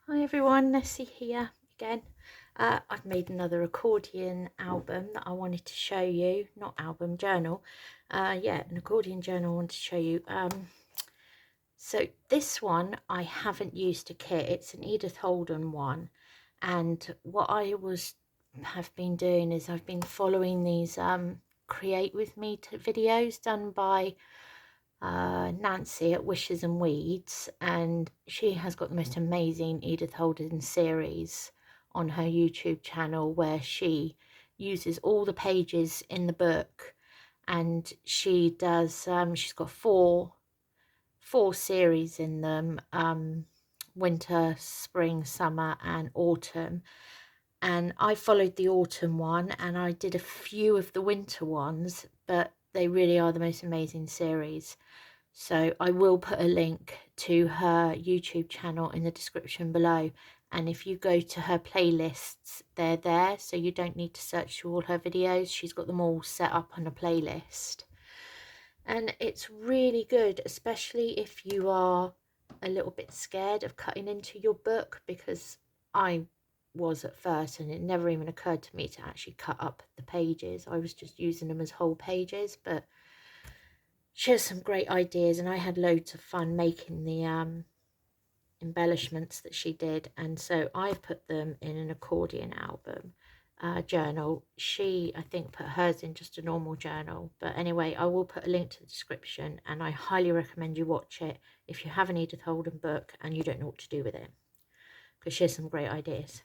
Hi everyone, Nessie here again. I've made another accordion album that I wanted to show you, not album, journal. Yeah, an accordion journal I wanted to show you. So this one I haven't used a kit, it's an Edith Holden one. And what I have been doing is I've been following these Create With Me videos done by Nancy at Wishes and Weeds, and she has got the most amazing Edith Holden series on her YouTube channel where she uses all the pages in the book, and she does she's got four series in them, winter, spring, summer and autumn. And I followed the autumn one and I did a few of the winter ones, but they really are the most amazing series. So I will put a link to her YouTube channel in the description below. And if you go to her playlists, they're there. So you don't need to search through all her videos. She's got them all set up on a playlist. And it's really good, especially if you are a little bit scared of cutting into your book, because I was at first and it never even occurred to me to actually cut up the pages. I was just using them as whole pages, but she has some great ideas and I had loads of fun making the embellishments that she did, and so I've put them in an accordion album journal. She, I think, put hers in just a normal journal, but anyway, I will put a link to the description and I highly recommend you watch it if you have an Edith Holden book and you don't know what to do with it, because she has some great ideas.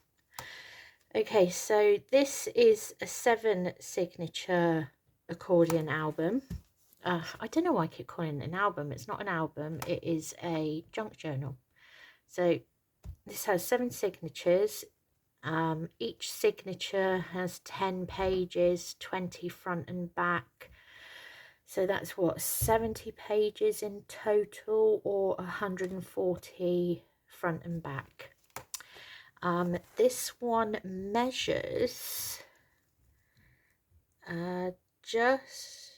Okay, so this is a 7 signature accordion album. I don't know why I keep calling it an album. It's not an album, it is a junk journal. So this has 7 signatures. Each signature has 10 pages, 20 front and back. So that's what, 70 pages in total, or 140 front and back. This one measures just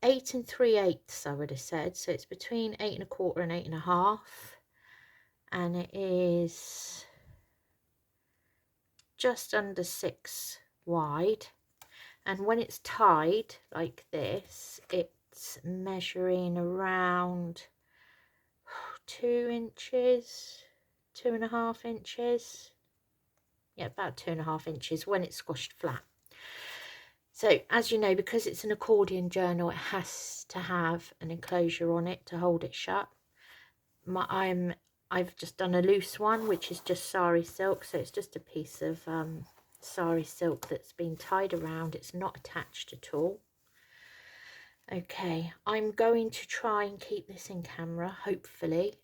8 3/8, I would have said. So it's between 8 1/4 and 8 1/2, and it is just under 6 wide. And when it's tied like this, it's measuring around 2 inches, 2.5 inches. Yeah, about 2.5 inches when it's squashed flat. So as you know, because it's an accordion journal, it has to have an enclosure on it to hold it shut. I've just done a loose one, which is just sari silk, so it's just a piece of sari silk that's been tied around. It's not attached at all. Okay, I'm going to try and keep this in camera. Hopefully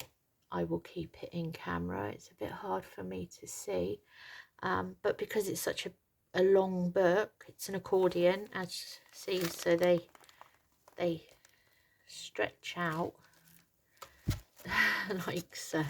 I will keep it in camera. It's a bit hard for me to see, but because it's such a long book, it's an accordion, as you see, so they stretch out like so,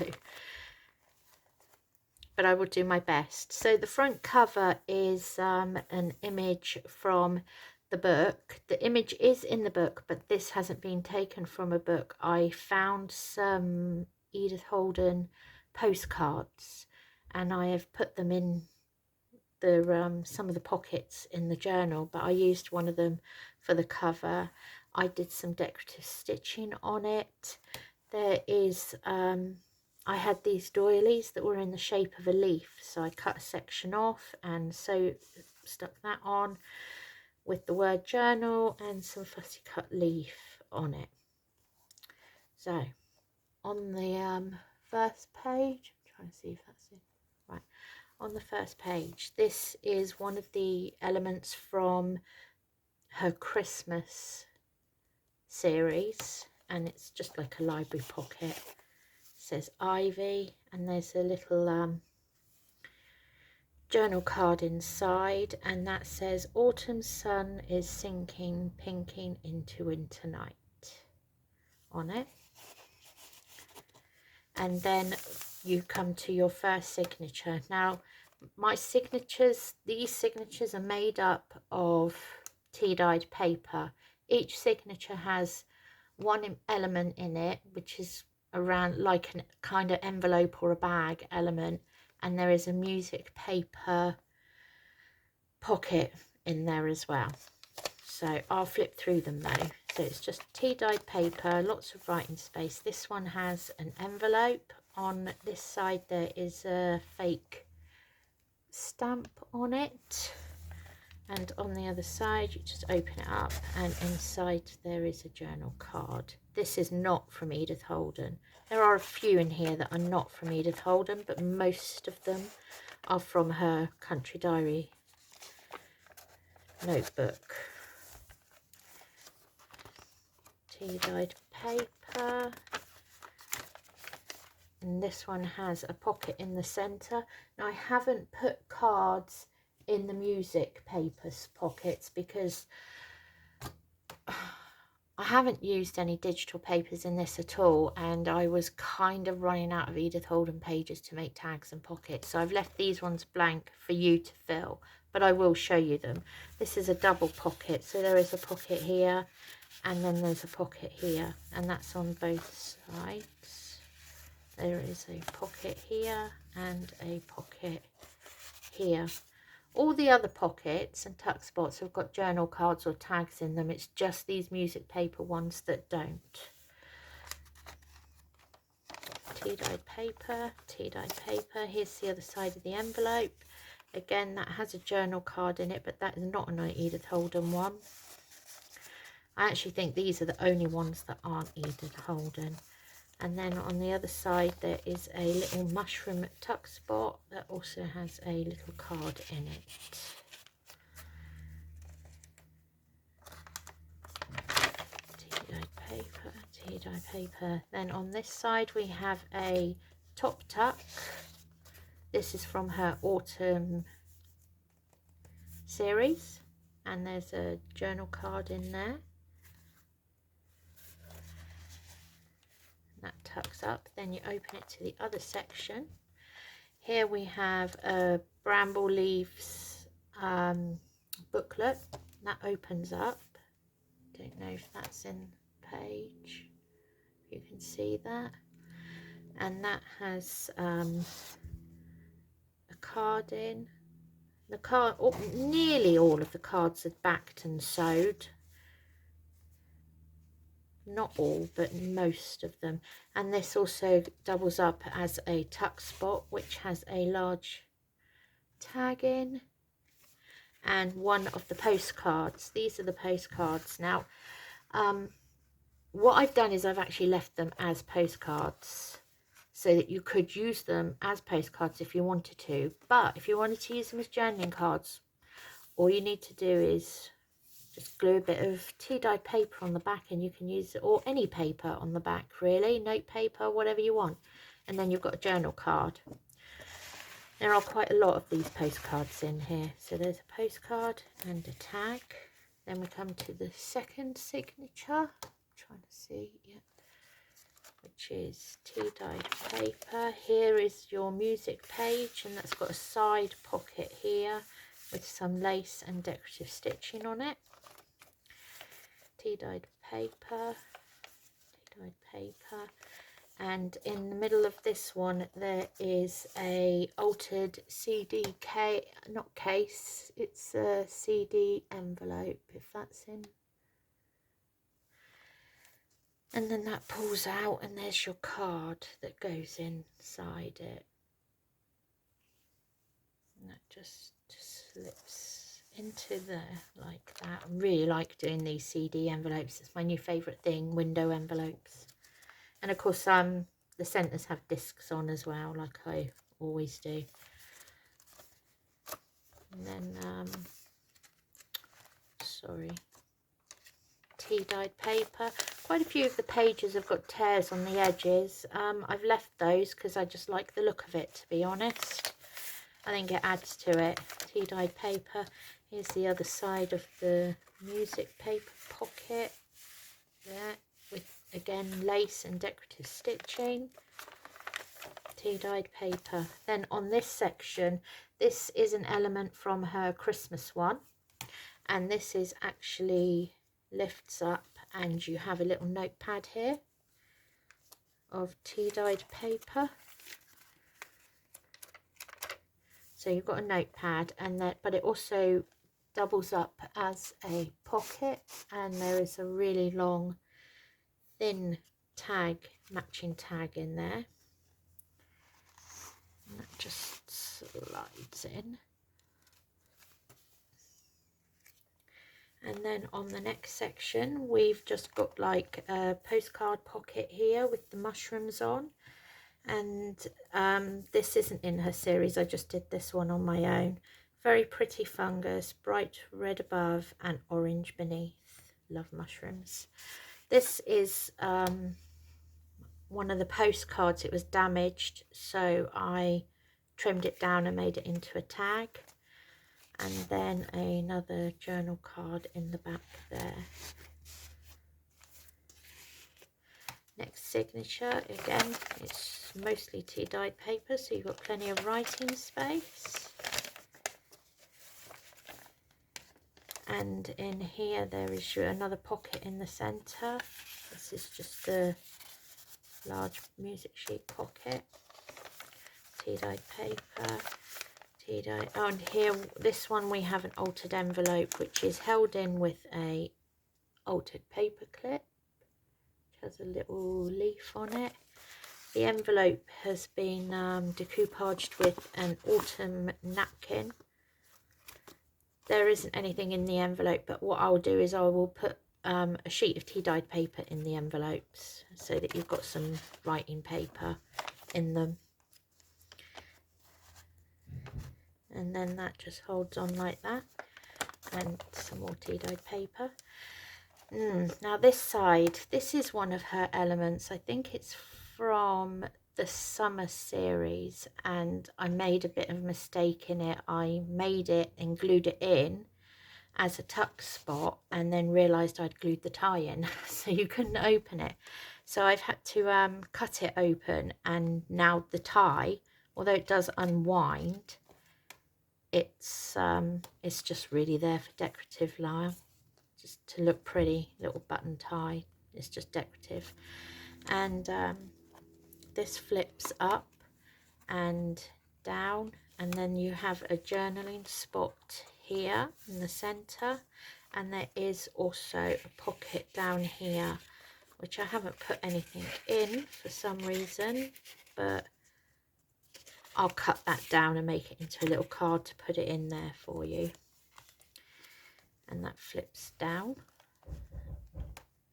but I will do my best. So the front cover is an image from the book. The image is in the book, but this hasn't been taken from a book. I found some Edith Holden postcards and I have put them in the some of the pockets in the journal, but I used one of them for the cover. I did some decorative stitching on it. There is I had these doilies that were in the shape of a leaf, so I cut a section off and so stuck that on with the word journal and some fussy cut leaf on it. So on the first page, I'm trying to see if that's it. Right, on the first page, this is one of the elements from her Christmas series, and it's just like a library pocket. It says Ivy, and there's a little journal card inside, and that says autumn sun is sinking, pinking into winter night on it. And then you come to your first signature. Now my signatures, these signatures are made up of tea-dyed paper. Each signature has one element in it, which is around like a kind of envelope or a bag element, and there is a music paper pocket in there as well. So I'll flip through them though. So it's just tea-dyed paper, lots of writing space. This one has an envelope. On this side there is a fake stamp on it, and on the other side you just open it up and inside there is a journal card. This is not from Edith Holden. There are a few in here that are not from Edith Holden, but most of them are from her Country Diary notebook. Tea-dyed paper, and this one has a pocket in the centre. Now I haven't put cards in the music papers pockets because I haven't used any digital papers in this at all, and I was kind of running out of Edith Holden pages to make tags and pockets, so I've left these ones blank for you to fill, but I will show you them. This is a double pocket, so there is a pocket here and then there's a pocket here, and that's on both sides. There is a pocket here and a pocket here. All the other pockets and tuck spots have got journal cards or tags in them. It's just these music paper ones that don't. Tea-dyed paper, tea-dyed paper. Here's the other side of the envelope. Again, that has a journal card in it, but that is not an Edith Holden one. I actually think these are the only ones that aren't Edith Holden. And then on the other side there is a little mushroom tuck spot that also has a little card in it. Tea-dyed paper, tea-dyed paper. Then on this side we have a top tuck. This is from her autumn series, and there's a journal card in there. That tucks up. Then you open it to the other section. Here we have a bramble leaves booklet that opens up. Don't know if that's in the page, you can see that, and that has a card in. The card, nearly all of the cards are backed and sewed. Not all, but most of them. And this also doubles up as a tuck spot, which has a large tag in, and one of the postcards. These are the postcards. Now what I've done is I've actually left them as postcards so that you could use them as postcards if you wanted to, but if you wanted to use them as journaling cards, all you need to do is just glue a bit of tea-dyed paper on the back, and you can use it, or any paper on the back really, note paper, whatever you want, and then you've got a journal card. There are quite a lot of these postcards in here. So there's a postcard and a tag. Then we come to the second signature. I'm trying to see, yeah, which is tea-dyed paper. Here is your music page, and that's got a side pocket here with some lace and decorative stitching on it. Tea-dyed paper, tea-dyed paper, and in the middle of this one there is a altered CD not case, it's a CD envelope, if that's in. And then that pulls out, and there's your card that goes inside it. And that just slips into there like that. I really like doing these CD envelopes. It's my new favourite thing, window envelopes. And of course the centres have discs on as well, like I always do. And then sorry, tea-dyed paper. Quite a few of the pages have got tears on the edges. I've left those because I just like the look of it, to be honest. I think it adds to it. Tea-dyed paper. Here's the other side of the music paper pocket there, with again lace and decorative stitching. Tea-dyed paper. Then on this section, this is an element from her Christmas one, and this is actually lifts up, and you have a little notepad here, of tea dyed paper. So you've got a notepad, and then but it also doubles up as a pocket, and there is a really long thin tag, matching tag in there, and that just slides in. And then on the next section we've just got like a postcard pocket here with the mushrooms on, and this isn't in her series, I just did this one on my own. Very pretty fungus, bright red above and orange beneath. Love mushrooms. This is one of the postcards. It was damaged, so I trimmed it down and made it into a tag. And then another journal card in the back there. Next signature, again, it's mostly tea dyed paper, so you've got plenty of writing space. And in here there is another pocket in the centre. This is just a large music sheet pocket. Tea dyed paper. Tea dyed. Oh, and here, this one we have an altered envelope, which is held in with a altered paper clip. Has a little leaf on it. The envelope has been decoupaged with an autumn napkin. There isn't anything in the envelope, but what I'll do is I will put a sheet of tea dyed paper in the envelopes so that you've got some writing paper in them. And then that just holds on like that, and some more tea dyed paper. Now this side, this is one of her elements. I think it's from the summer series, and I made a bit of a mistake in it. I made it and glued it in as a tuck spot, and then realized I'd glued the tie in, so you couldn't open it. So I've had to cut it open, and now the tie, although it does unwind, it's just really there for decorative line. Just to look pretty, little button tie. It's just decorative. And this flips up and down, and then you have a journaling spot here in the center, and there is also a pocket down here, which I haven't put anything in for some reason, but I'll cut that down and make it into a little card to put it in there for you. And that flips down,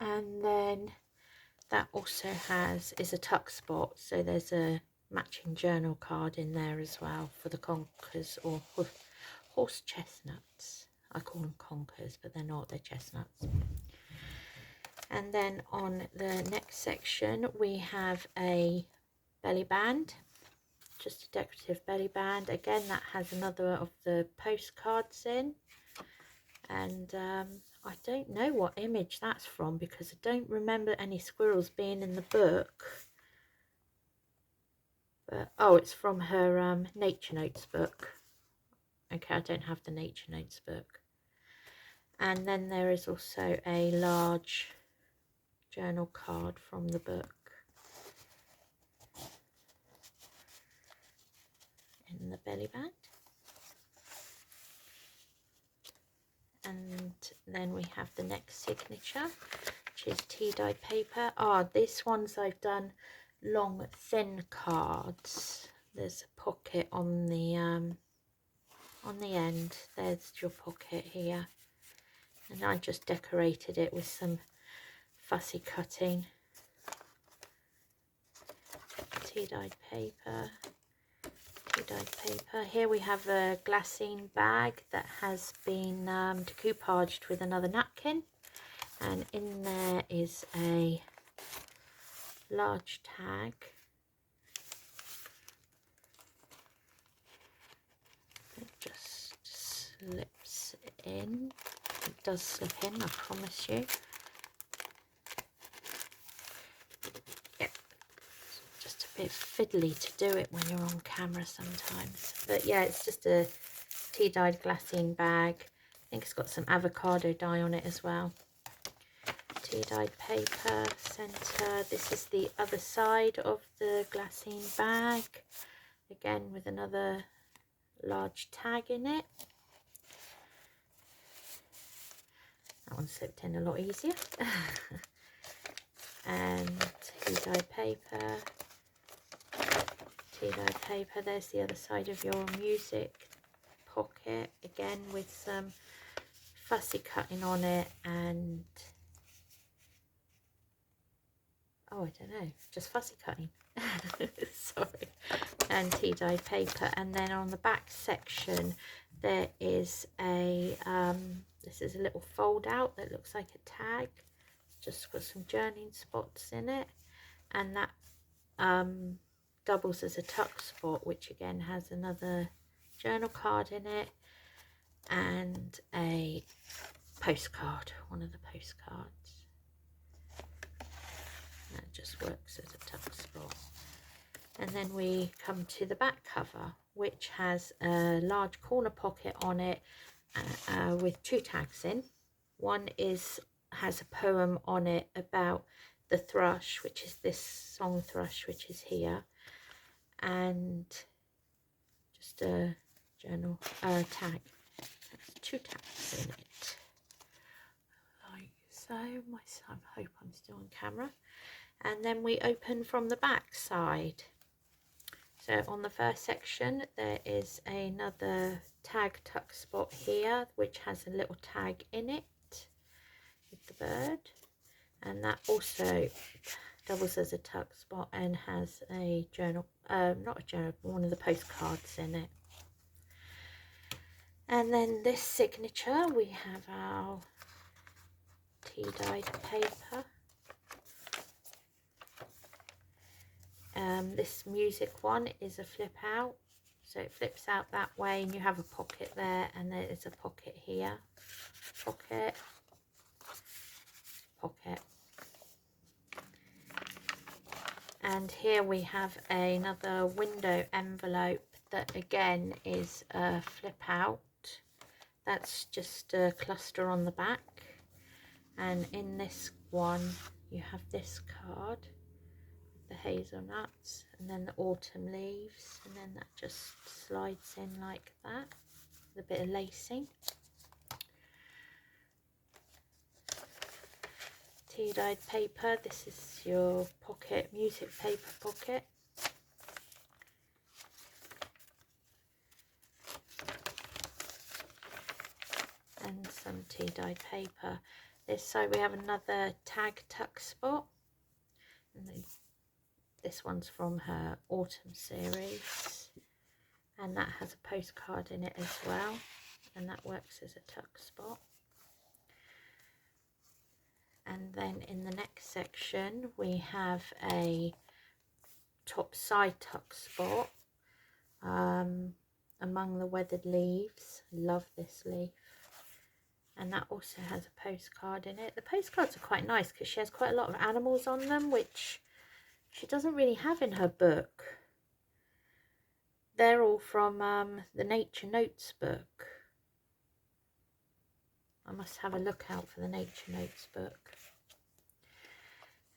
and then that also is a tuck spot, so there's a matching journal card in there as well for the conkers, or horse chestnuts. I call them conkers, but they're not, they're chestnuts. And then on the next section we have a belly band, just a decorative belly band. Again, that has another of the postcards in. And I don't know what image that's from, because I don't remember any squirrels being in the book. But oh, it's from her Nature Notes book. Okay, I don't have the Nature Notes book. And then there is also a large journal card from the book in the belly band. And then we have the next signature, which is tea dyed paper. These ones I've done long thin cards. There's a pocket on the end. There's your pocket here, and I just decorated it with some fussy cutting. Tea dyed paper. Dyed paper. Here we have a glassine bag that has been decoupaged with another napkin, and in there is a large tag. It just slips in. It does slip in, I promise you. Bit fiddly to do it when you're on camera sometimes, but yeah, it's just a tea dyed glassine bag. I think it's got some avocado dye on it as well. Tea tea-dyed paper, centre. This is the other side of the glassine bag, again with another large tag in it. That one slipped in a lot easier. And tea-dyed paper, tea-dyed paper. There's the other side of your music pocket, again with some fussy cutting on it, and oh, I don't know, just fussy cutting. Sorry. And tea-dyed paper. And then on the back section there is a this is a little fold out that looks like a tag. It's just got some journaling spots in it, and that doubles as a tuck spot, which again has another journal card in it and a postcard, one of the postcards. That just works as a tuck spot. And then we come to the back cover, which has a large corner pocket on it with two tags in. One has a poem on it about the thrush, which is this song thrush, which is here, and just a journal tag. That's two tags in it, like so. I hope I'm still on camera. And then we open from the back side. So on the first section there is another tag tuck spot here, which has a little tag in it with the bird, and that also doubles as a tuck spot and has a journal, not a journal, but one of the postcards in it. And then this signature, we have our tea-dyed paper. This music one is a flip out, so it flips out that way, and you have a pocket there, and there is a pocket here, pocket, pocket. And here we have another window envelope that again is a flip out. That's just a cluster on the back, and in this one you have this card, the hazelnuts, and then the autumn leaves, and then that just slides in like that with a bit of lacing. Tea-dyed paper, this is your pocket, music paper pocket. And some tea-dyed paper. This side we have another tag tuck spot, and this one's from her autumn series, and that has a postcard in it as well, and that works as a tuck spot. And then in the next section we have a top side tuck spot among the weathered leaves. Love this leaf. And that also has a postcard in it. The postcards are quite nice because she has quite a lot of animals on them, which she doesn't really have in her book. They're all from the Nature Notes book. I must have a look out for the Nature Notes book.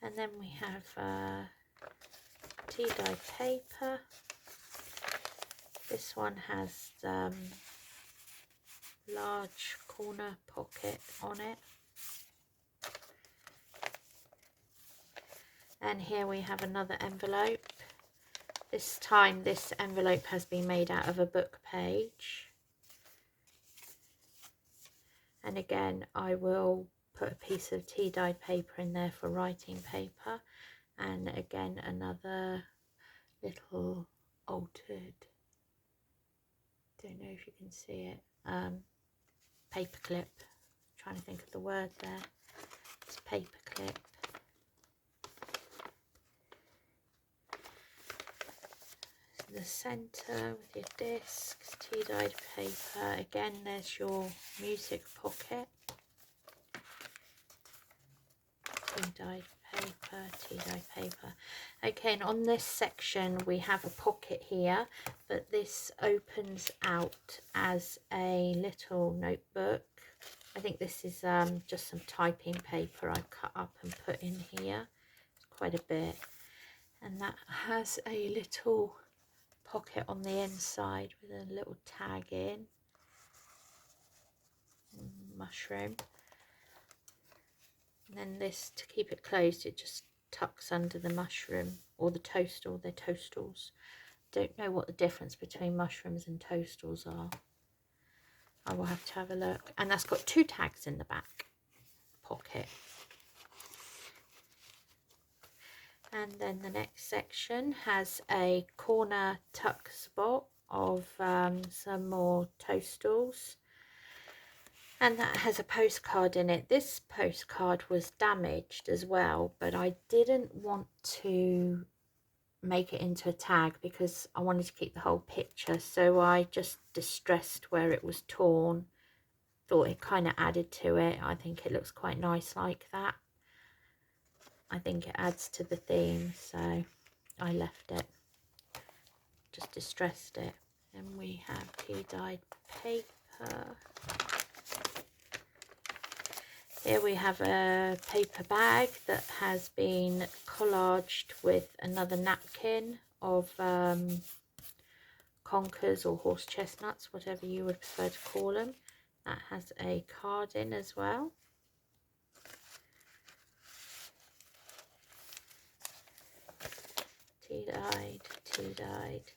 And then we have tea-dyed paper. This one has large corner pocket on it. And here we have another envelope. This time this envelope has been made out of a book page. And again, I will put a piece of tea-dyed paper in there for writing paper. And again, another little altered, don't know if you can see it, paper clip. I'm trying to think of the word there. It's paper clip. The centre with your discs, tea-dyed paper. Again, there's your music pocket. Tea-dyed paper, tea-dyed paper. Okay, and on this section we have a pocket here, but this opens out as a little notebook. I think this is just some typing paper I cut up and put in here. It's quite a bit. And that has a little pocket on the inside with a little tag in. Mushroom. And then this, to keep it closed, it just tucks under the mushroom or the toadstool. They're toadstools. Don't know what the difference between mushrooms and toadstools are. I will have to have a look. And that's got 2 tags in the back pocket. And then the next section has a corner tuck spot of some more toadstools. And that has a postcard in it. This postcard was damaged as well, but I didn't want to make it into a tag because I wanted to keep the whole picture. So I just distressed where it was torn. Thought it kind of added to it. I think it looks quite nice like that. I think it adds to the theme, so I left it. Just distressed it. And we have tea-dyed paper. Here we have a paper bag that has been collaged with another napkin of conkers or horse chestnuts, whatever you would prefer to call them. That has a card in as well. Tea-dyed, tea-dyed.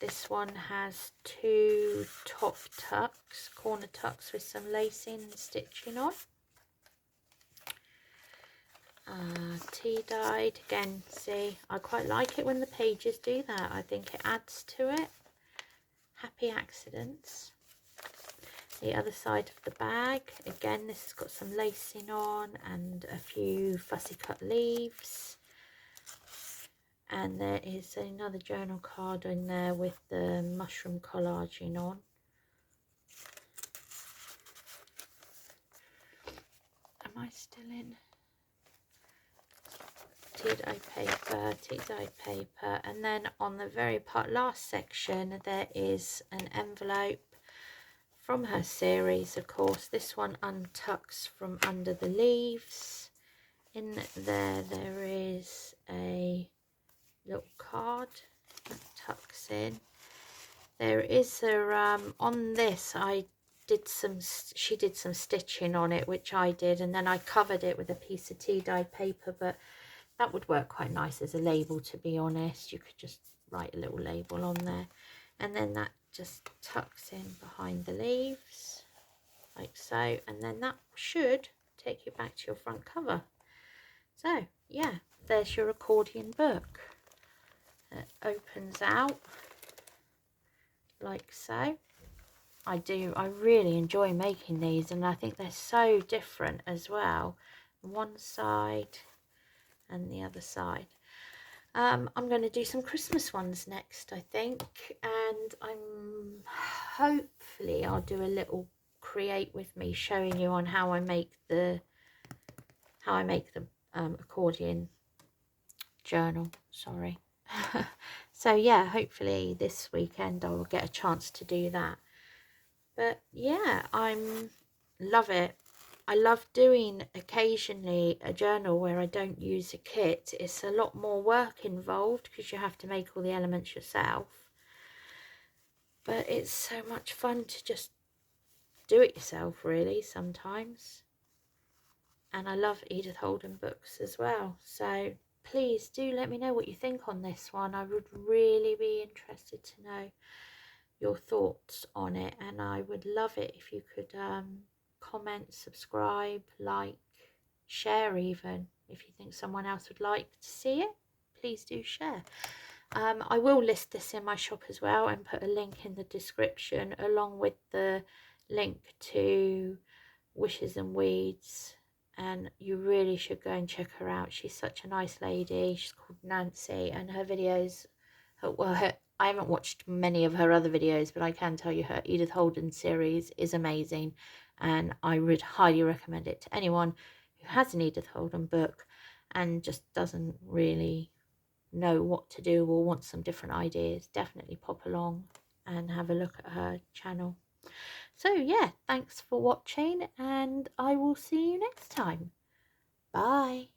This one has 2 top tucks, corner tucks with some lacing and stitching on. Tea-dyed, again, see, I quite like it when the pages do that. I think it adds to it. Happy accidents. The other side of the bag, again, this has got some lacing on and a few fussy cut leaves. And there is another journal card in there with the mushroom collaging on. Am I still in? Tea-dyed paper. And then on the very last section, there is an envelope from her series, of course. This one untucks from under the leaves. In there, there is a little card that tucks in. There is a on this she did some stitching on it, which I did, and then I covered it with a piece of tea-dyed paper, but that would work quite nice as a label, to be honest. You could just write a little label on there, and then that just tucks in behind the leaves like so, and then that should take you back to your front cover. So yeah, there's your accordion book. It opens out like so. I really enjoy making these, and I think they're so different as well. One side and the other side. I'm going to do some Christmas ones next, I think, and hopefully I'll do a little create with me showing you on how I make the accordion journal, sorry. So yeah, hopefully this weekend I will get a chance to do that. But yeah, love it. I love doing occasionally a journal where I don't use a kit. It's a lot more work involved because you have to make all the elements yourself. But it's so much fun to just do it yourself, really, sometimes. And I love Edith Holden books as well. So please do let me know what you think on this one. I would really be interested to know your thoughts on it, and I would love it if you could comment, subscribe, like, share even. If you think someone else would like to see it, please do share. I will list this in my shop as well and put a link in the description along with the link to Wishes and Weeds, and you really should go and check her out. She's such a nice lady. She's called Nancy, and her videos, I haven't watched many of her other videos, but I can tell you her Edith Holden series is amazing, and I would highly recommend it to anyone who has an Edith Holden book and just doesn't really know what to do or wants some different ideas. Definitely pop along and have a look at her channel. So yeah, thanks for watching, and I will see you next time. Bye.